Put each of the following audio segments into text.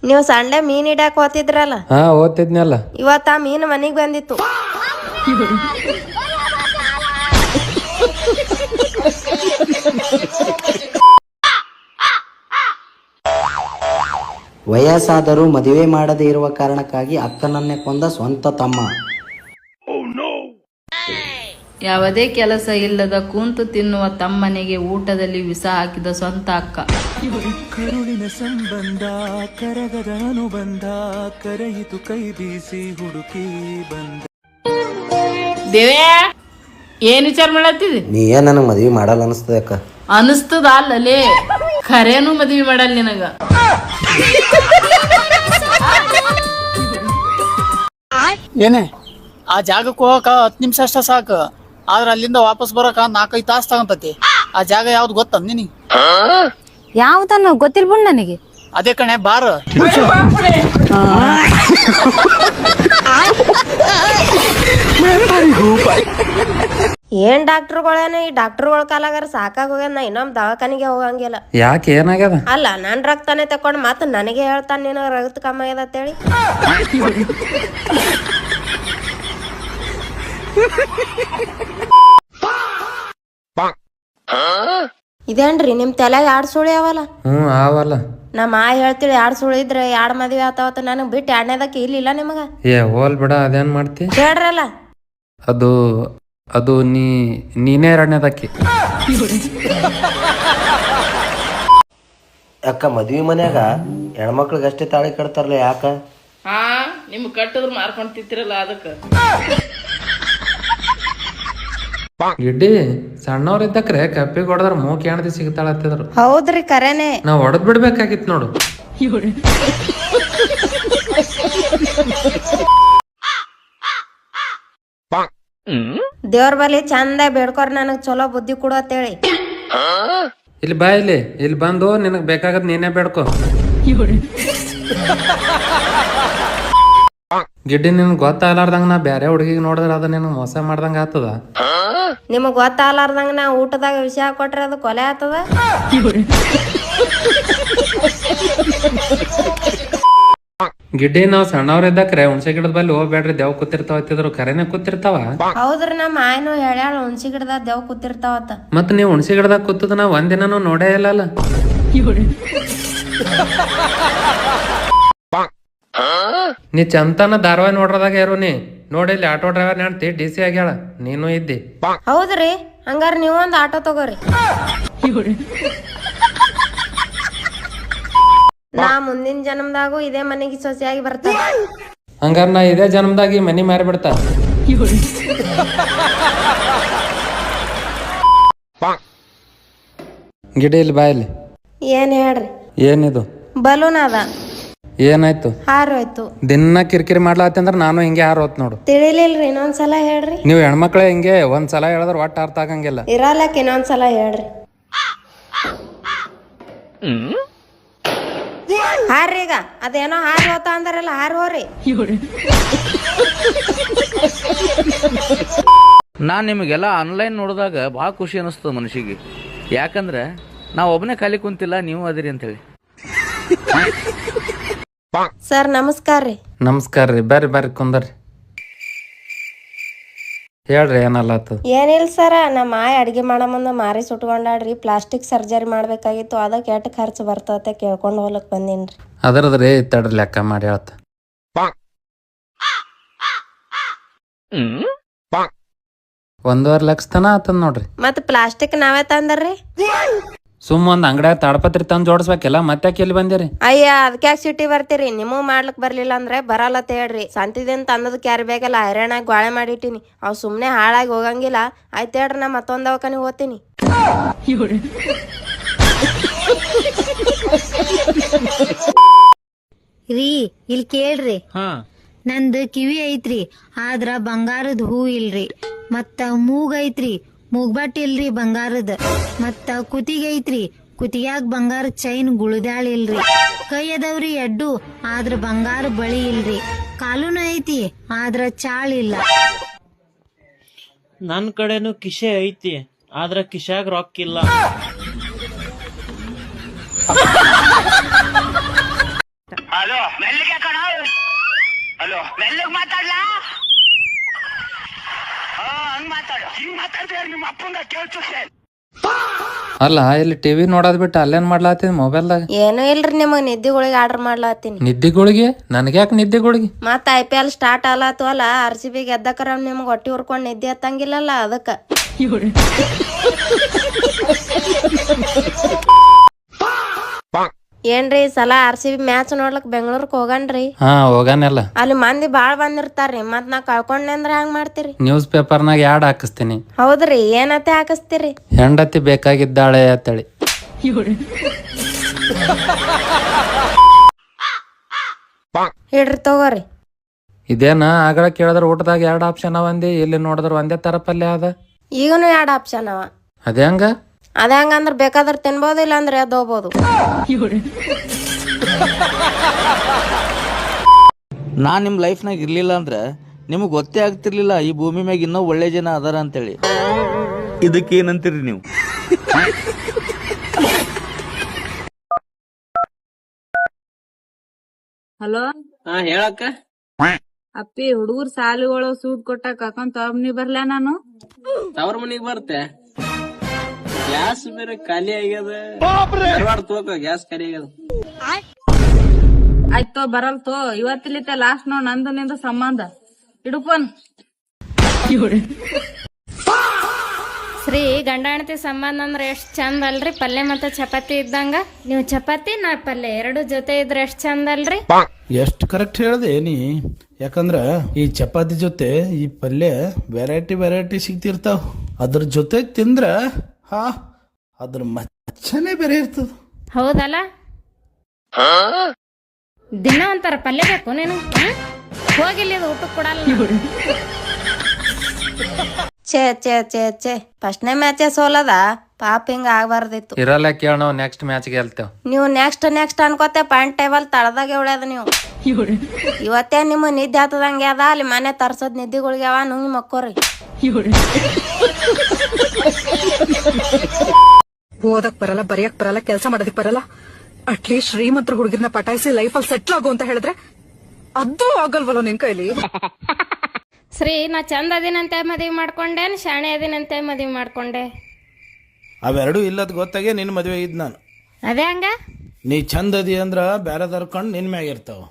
ನೀವು ಸಂಡೆ ಮೀನ್ ಹಿಡ್ಯಾಕ ಹೋತಿದ್ರಲ್ಲ, ಹಾ ಓದ್ತಿದ್ನಲ್ಲ. ಇವತ್ತ ಆ ಮೀನು ಮನಿಗ್ ಬಂದಿತ್ತು. ವಯಸ್ಸಾದರೂ ಮದುವೆ ಮಾಡದೇ ಇರುವ ಕಾರಣಕ್ಕಾಗಿ ಅಕ್ಕನನ್ನೇ ಕೊಂದ ಸ್ವಂತ ತಮ್ಮ. ಯಾವುದೇ ಕೆಲಸ ಇಲ್ಲದ ಕೂಂತು ತಿನ್ನುವ ತಮ್ಮನಿಗೆ ಊಟದಲ್ಲಿ ವಿಷ ಹಾಕಿದ ಸ್ವಂತ ಅಕ್ಕ. ಕರುಳಿನ ಸಂಬಂಧ ಕರಗದ ಅನುಬಂಧ ಕರೆಯಿತು ಕೈ ಬೀಸಿ ಹುಡುಕಿ ಬಂದ. ದೇವ್ಯಾ ಏನ್ ವಿಚಾರ ಮಾಡತ್ತಿದಿ? ನೀ ಏನ್ ನನಗೆ ಮದುವೆ ಮಾಡಲ್ಲ ಅನಿಸ್ತದೆ ಅಕ್ಕ? ಅನಿಸ್ತದ ಅಲ್ಲಲೇ, ಖರೇನು ಮದ್ವಿ ಮಾಡಲ್ಲ ನಿನಗ. ಏನೇ ಆ ಜಾಗಕ್ಕೆ ಹೋಗಕ 10 ನಿಮಿಷ ಅಷ್ಟ ಸಾಕು, ಆದ್ರ ಅಲ್ಲಿಂದ ವಾಪಸ್ ಬರಕ 4-5 ತಾಸು ತಗೊಂತತಿ. ಆ ಜಾಗ ಯಾವ್ದು ಗೊತ್ತ ನಿನಗೆ? ಯಾವ್ದನ್ನ ಗೊತ್ತಿರ್ಬಿಡ್ ನನಗೆ. ಅದೇ ಕಣೆ ಬಾರ್. ಏನ್ ಡಾಕ್ಟರ್ಗಳೇನ ಈ ಡಾಕ್ಟರ್ಗಳ ಕಾಲಾಗಾರ ಸಾಕಾಗ ಹೋಗ್ಯಾನ, ಇನ್ನೊಮ್ಮೆ ದವಾಖಾನಿಗೆ ಹೋಗಂಗಿಲ್ಲ. ಯಾಕೆ ಏನಾಗ್ಯದ? ಅಲ್ಲ ನನ್ ರಕ್ತನೇ ತಕೊಂಡ್ ಮತ್ತ ನನಗೆ ಹೇಳ್ತಾನ ನಿನಗ ರಕ್ತ ಕಮ್ಮಿ ಆಗ್ಯದ ಅಂತೇಳಿ. ಇದೇನ್ರಿ ನಿಮ್ ತಲೆಗೆ 2 ಸುಳಿ ಅವಲ್ಲ? ಅವಲ್ಲ. ನಮ್ಮ ಹೇಳ್ತಿಳಿ 2 ಸುಳಿ ಇದ್ರೆ 2 ಮದ್ವೆ ಆತಾವತ್ತ, ನನಗ್ ಬಿಟ್ಟು 2ನೇದಕ್ಕೆ ಇಲ್ಲಿಲ್ಲ ನಿಮಗ. ಏ ಹೋಲ್ ಬಿಡ, ಅದೇನ್ ಮಾಡ್ತಿ? ಹೇಳ್ರಲ್ಲ. ಅದು ನೀನೇ 2ನೇದಕ್ಕಿ. ಅಕ್ಕ ಮದ್ವಿ ಮನ್ಯಾಗ ಹೆಣ್ಮಕ್ಳಿಗೆ ಅಷ್ಟೇ ತಾಳಿ ಕಟ್ತಾರಲ್ಲ, ಯಾಕ? ಹಾ ನಿಮ್ ಕಟ್ಟಿದ್ರು ಮಾರ್ಕೊಂಡ್ ತಿಂತಿರಲ್ಲ ಅದಕ್ಕ. ಗಿಡ್ಡಿ ಸಣ್ಣವ್ರ ಇದ್ದಕ್ರೆ ಕಪ್ಪಿಗೆ ಹೊಡೆದ್ರ ಮೂಕ್ ಹೆಣ್ದಿ ಸಿಗ್ತಾಳತ್ತಿದ್ರು. ಹೌದ್ರಿ ಕರೇನೆ. ನಾವ್ ಹೊಡೆದ್ ಬಿಡ್ಬೇಕಾಗಿತ್ ನೋಡು. ದೇವ್ರ ಬಲಿ ಚಂದ ಬೇಡ್ಕೊರ್ ನನಗ್ ಚಲೋ ಬುದ್ಧಿ ಕೊಡು ಅಂತೇಳಿ. ಇಲ್ಲಿ ಬಾ, ಇಲ್ಲಿ ಬಂದು ನಿನಗ್ ಬೇಕಾಗದ್ ನೀನೇ ಬೇಡ್ಕೊ. ಗಿಡ್ಡಿ ನಿನ್ ಗೊತ್ತಾಗಲಾರ್ದಂಗ ನಾ ಬ್ಯಾರೆ ಹುಡುಗಿಗೆ ನೋಡಿದ್ರ ಅದ ನಿನಗ್ ಮೋಸ ಮಾಡ್ದಂಗ ಆತದ. ನಿಮಗ್ ಗೊತ್ತಾಗಲಾರ್ದಂಗ ನಾ ಊಟದಾಗ ವಿಷಯ ಕೊಟ್ರೆ ಅದು ಕೊಲೆ ಆತದ. ಗಿಡ್ಡಿ ನಾವ್ ಸಣ್ಣವ್ರ ಇದ್ದಕ್ರೆ ಹುಣ್ಸೆ ಗಿಡದ ಬಲ್ಲಿ ಹೋಗ್ಬೇಡ್ರಿ, ದೇವ್ ಕೂತಿರ್ತಾವ ಅಂತಿದ್ರು. ಕರೆನೆ ಕೂತಿರ್ತಾವ. ಹೌದ್ರಿ, ನಮ್ಮ ಆಯ್ನು ಹೇಳ್ಯಾಳ ಹುಣ್ಸಿ ಗಿಡದಾಗ ದೇವ್ ಕೂತಿರ್ತಾವತ್ತ. ಮತ್ ನೀವ್ ಹುಣ್ಸೆ ಗಿಡದಾಗ ಕೂತದ ನಾ ಒಂದಿನೂ ನೋಡೇ ಇಲ್ಲಲ್ಲ. ನೀ ಚಂತನ ಧಾರವಾಹಿ ನೋಡ್ರದಾಗ ಇರು. ನೀ ನೋಡಿ ಇಲ್ಲಿ ಆಟೋ ಡ್ರೈವರ್ ನೆಂಟಿ DC ಆಗ್ಯಾಳ, ನೀನು ಇದ್ದಿ. ಹೌದ್ರಿ, ಹಂಗಾರ ನೀವೊಂದ್ ಆಟೋ ತಗೋರಿ. ನಾ ಮುಂದಿನ ಜನ್ಮದಾಗೂ ಇದೇ ಮನೆಗೆ ಸೊಸೆಯಾಗಿ ಬರ್ತಾರ. ಹಂಗಾರ ನಾ ಇದೇ ಜನ್ಮದಾಗಿ ಮನಿ ಮಾರಿ ಬಿಡ್ತಾ. ಗಿಡಿ ಇಲ್ಲಿ ಬಾ. ಇಲ್ಲಿ ಏನ್ ಹೇಳ್ರಿ? ಏನಿದು? ಬಲೂನ್ ಅದ. ಏನಾಯ್ತು? ಹಾರೋಯ್ತು. ದಿನ ಕಿರಿಕಿರಿ ಮಾಡ್ಲಾತ್ತಂದ್ರ ನಾನು ಹಿಂಗೆ ಹಾರೋತ್ ನೋಡು. ತಿಳಿಲಿಲ್ರಿ, ಇನ್ನೊಂದ್ಸಲ ಹೇಳ್ರಿ. ನೀವು ಹೆಣ್ಮಕ್ಳೆ ಹಿಂಗೆ ಒಂದ್ಸಲ ಹೇಳಿದ್ರ ಒಟ್ಟ ಅರ್ಥ ಆಗಂಗಿಲ್ಲ. ಇರಲ್ಲಕ್ ಇನ್ನೊಂದ್ಸಲ ಹೇಳ್ರಿ. ಹಾರ್ರಿ, ಈಗ ಅದೇನೋ ಹಾರಿ ಹೋತ ಅಂದಾರಲ್ಲ, ಹಾರಿ ಹೋರಿ. ನಾನು ನಿಮಗೆಲ್ಲ ಆನ್ಲೈನ್ ನೋಡಿದಾಗ ಭಾಳ ಖುಷಿ ಅನಿಸ್ತದ ಮನುಷ್ಯಗೆ. ಯಾಕಂದ್ರೆ ನಾವು ಒಬ್ಬನೇ ಖಾಲಿ ಕುಂತಿಲ್ಲ, ನೀವು ಅದಿರಿ ಅಂತೇಳಿ. ಸರ್ ನಮಸ್ಕಾರ ರೀ. ನಮಸ್ಕಾರ ರೀ. ಬರ್ರಿ ಕುಂದರ್ರಿ. ಹೇಳ್ರಿ ಏನಲ್ಲತ್ತ? ಏನಿಲ್ಲ ಸರ, ನಮ್ಮ ಆಯ್ ಅಡ್ಗೆ ಮಾಡೋ ಮುಂದೆ ಮಾರಿ ಸುಟ್ಕೊಂಡಾಡ್ರಿ, ಪ್ಲಾಸ್ಟಿಕ್ ಸರ್ಜರಿ ಮಾಡ್ಬೇಕಾಗಿತ್ತು, ಅದಕ್ಕೆ ಎಷ್ಟು ಖರ್ಚು ಬರ್ತತೆ ಕೇಳ್ಕೊಂಡು ಹೋಗ್ಲಕ್ ಬಂದೀನ್ರಿ. ಅದರದ್ರಿ ತಡ್ರಿ ಲೆಕ್ಕ ಮಾಡಿ ಹೇಳ್ತ. 1.5 ಲಕ್ಷ ತನ ಆತದ ನೋಡ್ರಿ. ಮತ್ ಪ್ಲಾಸ್ಟಿಕ್ ನಾವೇ ತಂದರ್ರಿ? ಸುಮ್ ಒಂದ್ ಅಂಗಡ್ಯಾಗ ತಾಡಪತ್ರಿ ತಂದ್ ಜೋಡಿಸ್ಬೇಕಿಲ್ಲ, ಮತ್ತೆ ಎಲ್ಲಿ ಬಂದಿರಿ? ಅಯ್ಯ ಅದಕ್ಯಾಕ್ ಸಿಟಿ ಬರ್ತೀರಿ? ನಿಮಗ್ ಮಾಡ್ಲಿಕ್ ಬರ್ಲಿಲ್ಲ ಅಂದ್ರೆ ಬರಲ್ಲ ಹೇಳ್ರಿ. ಸಂತಿದೇನ್ ತಂದದ್ ಕ್ಯಾರಿ ಬೇಕಲ್ಲ, ಹೈರಾಣಾಗಿ ಗಾಳೆ ಮಾಡಿಟ್ಟಿನಿ, ಅವ್ ಸುಮ್ನೆ ಹಾಳಾಗಿ ಹೋಗಂಗಿಲ್ಲ. ಆಯ್ತು ಹೇಳ್ರಿ, ನಾ ಮತ್ತೊಂದ್ ದವಾಖಾನಿಗೆ ಹೋಗ್ತೀನಿ. ರೀ ಇಲ್ಲಿ ಕೇಳ್ರಿ, ನಂದು ಕಿವಿ ಐತ್ರಿ, ಆದ್ರ ಬಂಗಾರದ ಹೂ ಇಲ್ರಿ. ಮತ್ತ ಮೂಗ್ ಐತ್ರಿ, ಮೂಗ್ಬಟ್ ಇಲ್ರಿ ಬಂಗಾರದ. ಮತ್ತ ಕುತ್ತಿಗೆ ಐತ್ರಿ, ಕುತ್ತಿಗ್ಯಾಗ ಬಂಗಾರ ಚೈನ್ ಗುಳದಾಳ ಇಲ್ರಿ. ಕೈ ಅದಾವ್ರಿ ಎಡ್ಡು, ಆದ್ರ ಬಂಗಾರ ಬಳಿ ಇಲ್ರಿ. ಕಾಲೂನು ಐತಿ, ಆದ್ರ ಚಾಳ ಇಲ್ಲ. ನನ್ ಕಡೆನು ಕಿಶೆ ಐತಿ, ಆದ್ರ ಕಿಶಾಗ ರೊಕ್ಕ ಇಲ್ಲ. ಅಲ್ಲ ಇಲ್ಲಿ ಟಿವಿ ನೋಡೋದ್ ಬಿಟ್ಟು ಅಲ್ಲೇನ್ ಮಾಡ್ಲಾತೀನಿ ಮೊಬೈಲ್ದಾಗ? ಏನೂ ಇಲ್ರಿ, ನಿಮಗ್ ನಿದ್ದಿಗಳಿಗೆ ಆರ್ಡರ್ ಮಾಡ್ಲಾತೀನಿ. ನಿದ್ದಿಗಳಿಗೆ? ನನಗ್ಯಾಕೆ ನಿದ್ದಿಗಳಿಗೆ? ಮತ್ತ IPL ಸ್ಟಾರ್ಟ್ ಆಲತ್ತು ಅಲ್ಲ, RCB ಗೆದ್ದಕರ ನಿಮ್ಗೆ ಹೊಟ್ಟಿ ಹುರ್ಕೊಂಡ್ ನಿದ್ದೆ ಹತ್ತಂಗಿಲ್ಲಲ್ಲ ಅದಕ್ಕ. ಏನ್ರಿ ಸಲ RCB ಮ್ಯಾಚ್ ನೋಡ್ಲಕ್ ಬೆಂಗಳೂರ್ಕ್ ಹೋಗನ್ರಿ? ಹಾ ಹೋಗಾನೆಲ್ಲ. ಅಲ್ಲಿ ಮಂದಿ ಬಾಳ್ ಬಂದಿರ್ತಾರ್ರಿ, ಮತ್ ನಾ ಕಳ್ಕೊಂಡೆ ಅಂದ್ರ ಹೆಂಗ್ ಮಾಡ್ತೀರಿ? ನ್ಯೂಸ್ ಪೇಪರ್ನಾಗ ಯಾಡ್ ಹಾಕಿಸ್ತೀನಿ. ಹೌದ್ರಿ, ಏನತ್ತೆ ಹಾಕಿಸ್ತೀರಿ? ಹೆಂಡತಿ ಬೇಕಾಗಿದ್ದಾಳೆ ಅಂತೇಳಿ. ಹಿಡ್ರಿ ತಗೋರಿ. ಇದೇನ ಆಗಳ ಕೇಳಿದ್ರ ಊಟದಾಗ 2 ಆಪ್ಷನ್ ಅವಂದಿ, ಇಲ್ಲಿ ನೋಡಿದ್ರ ಒಂದೇ ತರ ಪಲ್ಯ ಅದ. ಈಗನು 2 ಆಪ್ಷನ್ ಅವ. ಅದೇಂಗ? ಅದಂಗಂದ್ರ ಬೇಕಾದ್ರ ತಿನ್ಬೋದು, ಇಲ್ಲ ಅಂದ್ರೆ ಅದು ಹೋಗ್ಬೋದು. ನಾನು ನಿಮ್ಮ ಲೈಫ್ನಾಗ ಇರ್ಲಿಲ್ಲ ಅಂದ್ರೆ ನಿಮಗೆ ಗೊತ್ತೇ ಆಗ್ತಿರ್ಲಿಲ್ಲ ಈ ಭೂಮಿ ಮ್ಯಾಗ ಇನ್ನೂ ಒಳ್ಳೆ ಜನ ಅದಾರ ಅಂತೇಳಿ. ಇದಕ್ಕೇನಂತೀರಿ ನೀವು? ಹಲೋ, ಹೇಳಕ್ಕ. ಅಪ್ಪಿ ಹುಡುಗರ್ ಸಾಲಿಗಳು ಸೂಟ್ ಕೊಟ್ಟಾಕ ಕರ್ಕೊಂಡ್ ತಗೊಂಡ್ ಬರ್ಲಾ ನಾನು? ತವ್ರ ಮನಿಗ್ ಬರ್ತೆ. ಗ್ಯಾಸ್ ಬೇರೆ ಖಾಲಿ ಆಗ್ಯದ. ತೋಕ ಗ್ಯಾಸ್ ಖಾಲಿ ಆಗ್ಯದ. ಆಯ್ತೋ ಬರಲ್ತೋ, ಇವತ್ತಿಲಿತ್ತ ಲಾಸ್ಟ್ ನೋಡ್ ನಂದು ನಿಂದು ಸಂಬಂಧ. ಇಡುಪನ್ ಶ್ರೀ ಗಂಡ ಹೆಂಡತಿ ಸಂಬಂಧ ಅಂದ್ರೆ ಎಷ್ಟ್ ಚಂದ ಅಲ್ರಿ? ಪಲ್ಯ ಮತ್ತೆ ಚಪಾತಿ ಇದ್ದಂಗ. ನೀವು ಚಪಾತಿ ನಾ ಪಲ್ಯ ಎರಡು ಜೊತೆ ಇದ್ರೆ ಎಷ್ಟ್ ಚಂದ ಅಲ್ರಿ? ಎಷ್ಟು ಕರೆಕ್ಟ್ ಹೇಳ್ದೆ ನೀ. ಯಾಕಂದ್ರ ಈ ಚಪಾತಿ ಜೊತೆ ಈ ಪಲ್ಯ ವೆರೈಟಿ ಸಿಗ್ತಿರ್ತಾವ. ಅದ್ರ ಜೊತೆ ತಿಂದ್ರ ಅದ್ರ ಮಚ್ಚನೆ ಬೇರೆ ಇರ್ತದ. ಹೌದಲ್ಲ? ದಿನ ಒಂಥರ ಪಲ್ಯ ಬೇಕು ನೀನು? ಹೋಗಿಲ್ಲ, ಊಟಕ್ಕೆ ಕೊಡಲ್ಲ. ಛೇ ಫಸ್ಟ್ನೇ ಮ್ಯಾಚೇ ಸೋಲದ, ಪಾಪ ಹಿಂಗ ಆಗ್ಬಾರ್ದಿತ್ತು. ಇರಲ್ಲ ಕೇಳ, ನಾವು ನೆಕ್ಸ್ಟ್ ಮ್ಯಾಚ್ ಗೆಲ್ತೇವ್. ನೀವು ನೆಕ್ಸ್ಟ್ ಅನ್ಕೋತೆ ಪಾಯಿಂಟ್ ಟೇಬಲ್ ತಳದಾಗೆ ಉಳ್ಯದ ನೀವು. ಇವತ್ತೇ ನಿಮ್ಮ ನಿದ್ದೆ ಹತ್ತದಂಗೆ ಅದ, ಅಲ್ಲಿ ಮನೆ ತರ್ಸದ್ ನಿದ್ದಿಗಳಿಗೆ ಅವ, ನುಂಗಿ ಮಕ್ಕೋರಿ. ಓದಕ್ ಬರಲ್ಲ, ಬರೆಯಕ್ ಬರಲ್ಲ, ಕೆಲಸ ಮಾಡೋದಕ್ ಬರಲ್ಲ. ಅಟ್ಲೀಸ್ಟ್ ಶ್ರೀಮಂತರ ಹುಡುಗಿರ್ನ ಪಟಾಯಿಸಿ ಲೈಫಲ್ಲಿ ಸೆಟ್ಲ್ ಆಗು ಅಂತ ಹೇಳಿದ್ರೆ ಅದು ಆಗಲ್ವಲ್ಲ ನಿನ್ ಕೈಲಿ. ಶ್ರೀ ನಾ ಚಂದ ಅದಿನಂತೆ ಮದ್ವಿ ಮಾಡ್ಕೊಂಡೇನ್ ಶಾಣೆ ಅದಿನಂತೆ ಮದ್ವಿ ಮಾಡ್ಕೊಂಡೆ? ಅವೆರಡು ಇಲ್ಲದ ಗೊತ್ತಾಗೆ ನಿನ್ನ ಮದುವೆ ಇದ್ ನಾನು. ಅದೇ ಹಂಗ? ನೀ ಚಂದ ಅದಿ ಅಂದ್ರ ಬ್ಯಾರೆದವ್ರ ಕಣ್ಣು ನಿನ್ ಮ್ಯಾಗ ಇರ್ತಾವ.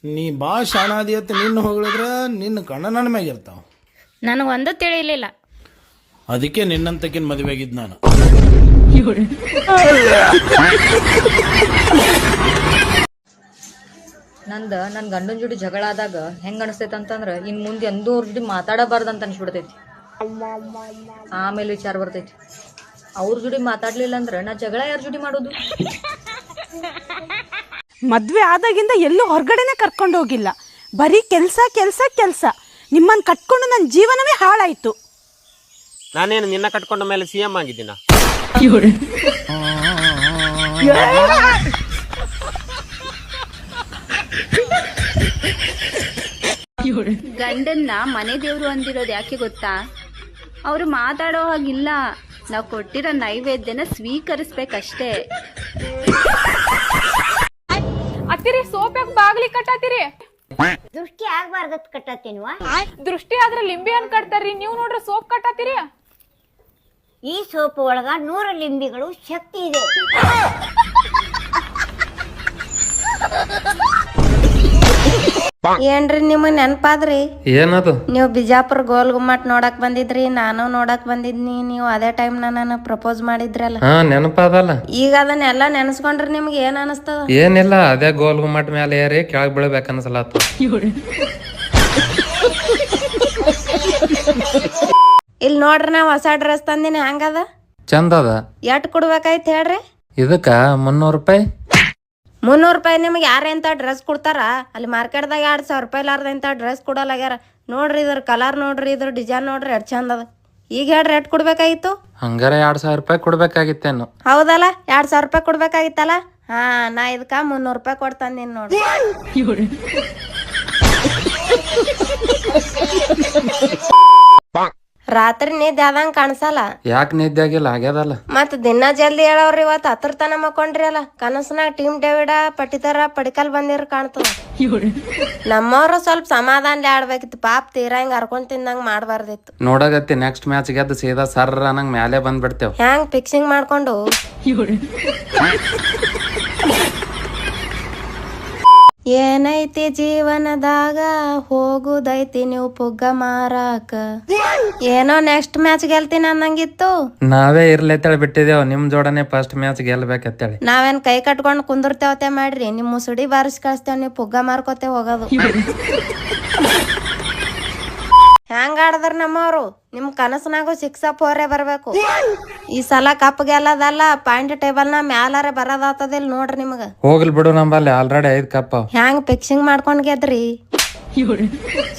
ನೀ ಬಾ ಶಾಣ ಅದಿ ಅಂತ ನಿನ್ನ ಹೊಗಳಿದ್ರ ನಿನ್ನ ಕಣ್ಣ ನನ್ನ ಮ್ಯಾಗ ಇರ್ತಾವ. ನನಗೊಂದು ತಿಳಿಲಿಲ್ಲ, ಅದಕ್ಕೆ ನಿನ್ನಂತಕಿನ್ ಮದುವೆ ಆಗಿದ್ ನಾನು. ನನ್ ಗಂಡನ ಜೋಡಿ ಜಗಳ ಆದಾಗ ಹೆಂಗ್ ಅನಿಸ್ತೈತೆ ಅಂತಂದ್ರ ಇನ್ ಮುಂದೆ ಎಂದೂ ಅವ್ರ ಜೋಡಿ ಮಾತಾಡಬಾರ್ದಂತ ಅನ್ಸ್ಬಿಡ್ತೈತಿ. ಆಮೇಲೆ ವಿಚಾರ ಬರ್ತೈತಿ, ಅವ್ರ ಜೋಡಿ ಮಾತಾಡ್ಲಿಲ್ಲ ಅಂದ್ರ ನಾ ಜಗಳ ಯಾರ ಜೋಡಿ ಮಾಡೋದು? ಮದ್ವೆ ಆದಾಗಿಂದ ಎಲ್ಲೂ ಹೊರಗಡೆನೆ ಕರ್ಕೊಂಡು ಹೋಗಿಲ್ಲ, ಬರೀ ಕೆಲ್ಸ. ನಿಮ್ಮನ್ ಕಟ್ಕೊಂಡು ನನ್ನ ಜೀವನವೇ ಹಾಳಾಯ್ತು. ನಾನೇನು ನಿನ್ನ ಕಟ್ಕೊಂಡ ಮೇಲೆ CM ಆಗಿದ್ದೀನ? ಗಂಡನ್ನ ಮನೆ ದೇವ್ರು ಅಂದಿರೋದು ಯಾಕೆ ಗೊತ್ತಾ? ಅವ್ರು ಮಾತಾಡೋ ಹಾಗಿಲ್ಲ, ನಾವು ಕೊಟ್ಟಿರೋ ನೈವೇದ್ಯನ ಸ್ವೀಕರಿಸ್ಬೇಕಷ್ಟೇ. ಅತ್ತಿರಿ ಸೋಪ್ ಯಾಕೆ ಬಾಗ್ಲಿ ಕಟ್ಟಾತಿರಿ? ದೃಷ್ಟಿ ಆಗ್ಬಾರ್ದತ್ ಕಟ್ಟತ್ತೇನ್ವಾ? ದೃಷ್ಟಿ ಆದ್ರ ಲಿಂಬಿ ಹಣ್ಣ್ ಕಟ್ತಾರ್ರಿ, ನೀವು ನೋಡ್ರಿ ಸೋಪ್ ಕಟ್ಟಾತಿರಿ. ಈ ಸೋಪ್ ಒಳಗ 100 ಲಿಂಬಿಗಳು ಶಕ್ತಿ ಇದೆ. ಏನ್ರಿ ನಿಮಗ್ ನೆನಪಾದ್ರಿ? ಏನದು? ನೀವು ಬಿಜಾಪುರ ಗೋಲ್ ಗುಮ್ಮಟ್ ನೋಡಕ್ ಬಂದಿದ್ರಿ, ನಾನು ನೋಡಕ್ ಬಂದಿದ್ನಿ. ನೀವು ಅದೇ ಟೈಮ್ ನಾನು ಪ್ರಪೋಸ್ ಮಾಡಿದ್ರಲ್ಲ. ಹಾ ನೆನಪಾದಲ್ಲ. ಈಗ ಅದನ್ನೆಲ್ಲ ನೆನಸ್ಕೊಂಡ್ರಿ ನಿಮ್ಗೆ ಏನ್ ಅನಸ್ತದ? ಏನಿಲ್ಲ, ಅದೇ ಗೋಲ್ ಗುಮ್ಮಟ್ ಮೇಲೆ ಏರಿ ಕೆಳಗ್ ಬೀಳ್ಬೇಕ ಅನ್ಸಲಾತ. ಇಲ್ಲಿ ನೋಡ್ರಿ, ನಾ ಹೊಸ ಡ್ರೆಸ್ ತಂದಿನಿ, ಹಂಗದ? ಚಂದ ಅದ. ಎಟ್ ಕೊಡ್ಬೇಕಾಯ್ತು ಹೇಳ್ರಿ? ಇದಕ್ಕ 300 ರೂಪಾಯಿ. 300 ರೂಪಾಯಿ ನಿಮ್ಗೆ ಯಾರ ಎಂತ ಡ್ರೆಸ್ ಕೊಡ್ತಾರ? ಅಲ್ಲಿ ಮಾರ್ಕೆಟ್ದಾಗ 2,000 ರೂಪಾಯಿ ಲಾರ್ದಂತ ಡ್ರೆಸ್ ಕೊಡಲಾಗ್ಯಾರ. ನೋಡ್ರಿ ಇದ್ರ ಕಲರ್ ನೋಡ್ರಿ, ಇದ್ರ ಡಿಸೈನ್ ನೋಡ್ರಿ, ಎಷ್ಟ್ ಚಂದ ಅದ. ಈಗ ಹೇಳ್ರಿ ಎಟ್ ಕೊಡ್ಬೇಕಾಗಿತ್ತು? ಹಂಗಾರೆ 2,000 ರೂಪಾಯಿ ಕೊಡ್ಬೇಕಾಗಿತ್ತೇನು? ಹೌದಲ್ಲ, 2,000 ರೂಪಾಯಿ ಕೊಡ್ಬೇಕಾಗಿತ್ತಲ್ಲ. ಹಾ, ನಾ ಇದಕ್ಕ 300 ರೂಪಾಯಿ ಕೊಟ್ಟು ತಂದಿನಿ ನೋಡ್ರಿ. ರಾತ್ರಿ ನಿದ್ದೆ ಆದಂಗ ಕಾಣಿಸಲ್ಲ. ಯಾಕೆ ನಿದ್ದೆ ಆಗಿಲ್ಲ ಆಗ್ಯದಲ್ಲ. ಮತ್ ದಿನ ಜಲ್ದಿ ಹೇಳವ್ರಿ, ಇವತ್ತು ಹತ್ರ ತನ ಮಕ್ಕೊಂಡ್ರಿ ಅಲ್ಲ. ಕನಸ್ನಾಗ ಟೀಮ್ ಡೇವಿಡ ಪಟಿತರ ಪಡಿಕಲ್ ಬಂದಿರ್ ಕಾಣ್ತದ. ನಮ್ಮವ್ರು ಸ್ವಲ್ಪ ಸಮಾಧಾನ ಆಡ್ಬೇಕಿತ್ತು. ಪಾಪ ತೀರಾ ಹಿಂಗ ಹರ್ಕೊಂಡ್ ತಿಂದಂಗ ಮಾಡ್ಬಾರ್ದಿತ್ತು. ನೋಡಗತ್ತಿ ನೆಕ್ಸ್ಟ್ ಮ್ಯಾಚ್ ಗೆದ್ದು ಸೀದಾ ಸರ್ರ ನಂಗ್ ಮ್ಯಾಲೆ ಬಂದ್ಬಿಡ್ತೇವ್. ಹ್ಯಾಂಗ್ ಫಿಕ್ಸಿಂಗ್ ಮಾಡ್ಕೊಂಡು ಏನೈತಿ ಜೀವನದಾಗ ಹೋಗುದೈತಿ ನೀವು ಪುಗ್ಗ ಮಾರಾಕ. ಏನೋ ನೆಕ್ಸ್ಟ್ ಮ್ಯಾಚ್ ಗೆಲ್ತೀನಿ ಅನ್ನಂಗಿತ್ತು. ನಾವೇ ಇರ್ಲೇತೇಳಿ ಬಿಟ್ಟಿದೇವ್ ನಿಮ್ ಜೋಡನೆ ಫಸ್ಟ್ ಮ್ಯಾಚ್ ಗೆಲ್ಬೇಕತ್ತೇಳಿ. ನಾವೇನ್ ಕೈ ಕಟ್ಕೊಂಡ್ ಕುಂದಿರ್ತೇವತೆ ಮಾಡ್ರಿ, ನಿಮ್ ಮುಸುಡಿ ಬಾರಿಸಿ ಕಳಿಸ್ತೇವ್, ನೀವ್ ಪುಗ್ಗ ಮಾರ್ಕೋತೆ ಹೋಗೋದು. ಹೆಂಗ ಆಡದ್ರ ನಮ್ಮವ್ರು. ನಿಮ್ ಕನಸನಾಗೂ 6 4 ಬರ್ಬೇಕು. ಈ ಸಲ ಕಪ್ ಗೆಲ್ಲದಲ್ಲ, ಪಾಯಿಂಟ್ ಟೇಬಲ್ ನ ಮ್ಯಾಲಾರೆ ಬರೋದಾತದಿಲ್ ನೋಡ್ರಿ ನಿಮಗ. ಹೋಗ್ಲಿ ಬಿಡು, ನಂಬಲ್ಲಿ ಆಲ್ರೆಡಿ 5 ಕಪ್. ಹೆಂಗ್ ಫಿಕ್ಸಿಂಗ್ ಮಾಡ್ಕೊಂಡ್ ಗೆದ್ರಿ.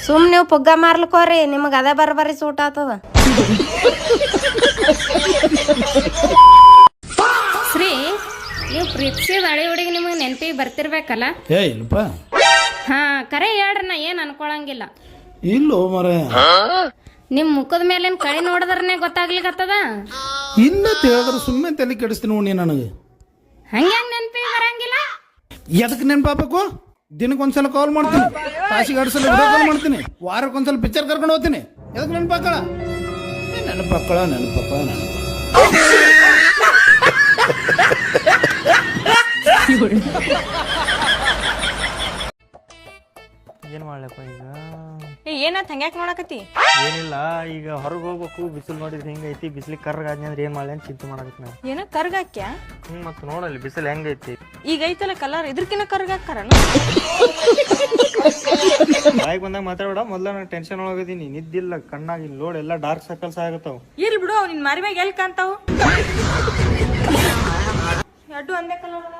ಸುಮ್ ನೀವ್ ಪುಗ್ಗ ಮಾರ್ಲಿಕ್ಕೋರಿ, ನಿಮಗ ಅದೇ ಬರ್ಬರಿ ಸೂಟ್ ಆತದ. ಶ್ರೀ, ನೀವು ಪ್ರೀತಿಸಿದ ಹಳೆ ಹುಡುಗಿ ನಿಮಗೆ ನೆನಪಿಗೆ ಬರ್ತಿರ್ಬೇಕಲ್ಲ? ಏ ಇಲ್ಲಪ್ಪ. ಹಾ, ಕರೆ ಹೇಳ್ರಿ, ನಾ ಏನ್ ಅನ್ಕೊಳಂಗಿಲ್ಲ. ಇಲ್ಲೋ ಮರ, ನಿಮ್ ಮುಖದ ಮೇಲಿನ ಕಳಿ ನೋಡಿದ್ರನೆ ಗೊತ್ತಾಗ್ಲಿಕತ್ತದ. ಇಲ್ಲ ಹೇಳಿದ್ರೆ ಸುಮ್ಮನೆ ತಲೆ ಕೆಡಿಸ್ತೀನಿ ನೋಡಿ ನನಗೆ. ಹಂಗ್ಯಾಂಗ ನೆನಪಿಗೆ ಬರಂಗಿಲ್ಲ? ಎದಕ್ಕೆ ನೆನಪಾಗಬೇಕು? ದಿನಕ್ಕೊಂದ್ಸಲ ಕಾಲ್ ಮಾಡ್ತೀನಿ, ತಾಸಿಗೆ 2 ಸಲ ವಿಡಿಯೋ ಕಾಲ್ ಮಾಡ್ತೀನಿ, ವಾರಕ್ಕೊಂದ್ಸಲ ಪಿಕ್ಚರ್ ಕರ್ಕೊಂಡು ಹೋಗ್ತೀನಿ. ಎದಕ್ಕೆ ನೆನಪಾಕಳ ನೆನಪಾಕಳ ನೆನಪಾಕಳ ನೆನಪ. ಏನ್ ಮಾಡ್ಲಪ್ಪ ಈಗ? ಏನಾತ್ ಹಂಗ್ಯಾಕ್ ನೋಡಕತ್ತಿ? ಏನಿಲ್ಲ, ಈಗ ಹೊರಗೆ ಹೋಗ್ಬೇಕು, ಬಿಸಿಲು ನೋಡಿದ್ರೆ ಹಿಂಗೈತಿ, ಬಿಸಿಲಿಗೆ ಕರ್ಗಾದ್ನಿ ಅಂದ್ರೆ ಏನ್ ಮಾಡ್ಲಿ ಅಂತ ಚಿಂತೆ ಮಾಡಕತ್ತಿ ನಾನು. ಏನ ಕರ್ಗಾಕ್ಯ? ಮತ್ತೆ ನೋಡಲ್ಲಿ ಬಿಸಿಲು ಹೆಂಗೈತಿ. ಈಗ ಐತಲ್ಲ ಕಲರ್, ಇದ್ರಕಿನ್ನ ಕರ್ಗಾಕ್ಕಾರ. ಬಾಯಿಗೆ ಬಂದಾಗ ಮಾತಾಡ, ಮೊದ್ಲ ನಾನು ಟೆನ್ಷನ್ ಒಳಗದೀನಿ, ನಿದ್ದಿಲ್ಲ, ಕಣ್ಣಾಗಿ ಲೋಡ್ ಎಲ್ಲ ಡಾರ್ಕ್ ಸರ್ಕಲ್ಸ್ ಆಗತ್ತಾವ. ಇರ್ಲಿ ಬಿಡು, ನಿನ್ ಮಾರಿ ಮ್ಯಾಗ ಎಲ್ಲಿ ಕಾಣ್ತಾವು? ಅಡ್ಡು ಅಂದೇ ಕಲರ್.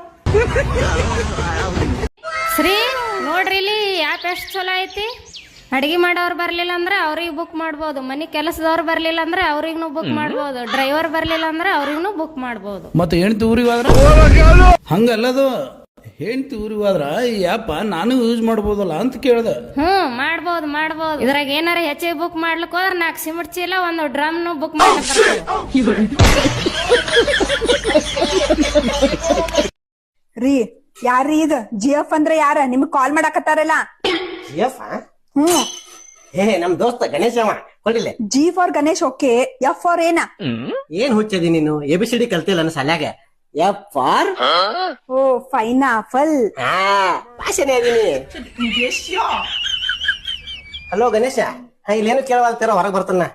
ಶ್ರೀ ನೋಡ್ರಿ, ಇಲ್ಲಿ ಯಾಪ್ ಎಷ್ಟು ಚಲೋ ಐತಿ. ಅಡಿಗೆ ಮಾಡೋರು ಬರ್ಲಿಲ್ಲ ಅಂದ್ರೆ ಅವ್ರಿಗೆ ಬುಕ್ ಮಾಡ್ಬೋದು, ಮನೆ ಕೆಲಸದವ್ರು ಬರ್ಲಿಲ್ಲ ಅಂದ್ರೆ ಅವ್ರಿಗೂ ಬುಕ್ ಮಾಡ್ಬೋದು, ಡ್ರೈವರ್ ಬರ್ಲಿಲ್ಲ ಅಂದ್ರೆ ಅವ್ರಿಗೂ ಬುಕ್ ಮಾಡ್ಬೋದು. ಮತ್ತೆ ಹೆಣ್ತಿ ಊರಿಗೆ ಹೋದ್ರ ಹಂಗಲ್ಲದು. ಹೆಣ್ತಿ ಊರಿಗೆ ಹೋದ್ರ ಈ ಆ್ಯಪ್ ನಾನು ಯೂಸ್ ಮಾಡ್ಬೋದಲ್ಲ ಅಂತ ಕೇಳ್ದೆ. ಮಾಡ್ಬೋದು ಮಾಡ್ಬೋದು. ಇದ್ರಾಗ ಏನಾರ ಹೆಚ್ಚಿಗೆ ಬುಕ್ ಮಾಡ್ಲಿಕ್ಕೆ ಹೋದ್ರೆ 4 ಸಿಮೆಂಟ್ ಚೀಲ 1 ಡ್ರಮ್ನು ಬುಕ್ ಮಾಡ್ಲಿಕ್ಕೆ. ರೀ ಯಾರ್ರೀ ಇದು? GF ಅಂದ್ರೆ ಯಾರ? ನಿಮ್ಗ್ ಕಾಲ್ ಮಾಡಾಕತ್ತಾರಲ್ಲ. GF? ನಮ್ ದೋಸ್ತ ಗಣೇಶ ಕೊಡಿಲ್ಲ. G for Ganesh, okay. F for ಏನ? ಏನ್ ಹುಚ್ಚದಿ ನೀನು? ABCD ಕಲ್ತಿಲ್ಲ ನನ್ನ ಶಾಲ್ಯಾಗ. F for O pineapple. ಭಾಷೆನೇ ಅದೀನಿ. ಹಲೋ ಗಣೇಶ, ಇಲ್ಲೇನು ಕೇಳವಾಗ್ತಾರ, ಹೊರಗೆ ಬರ್ತಾನ.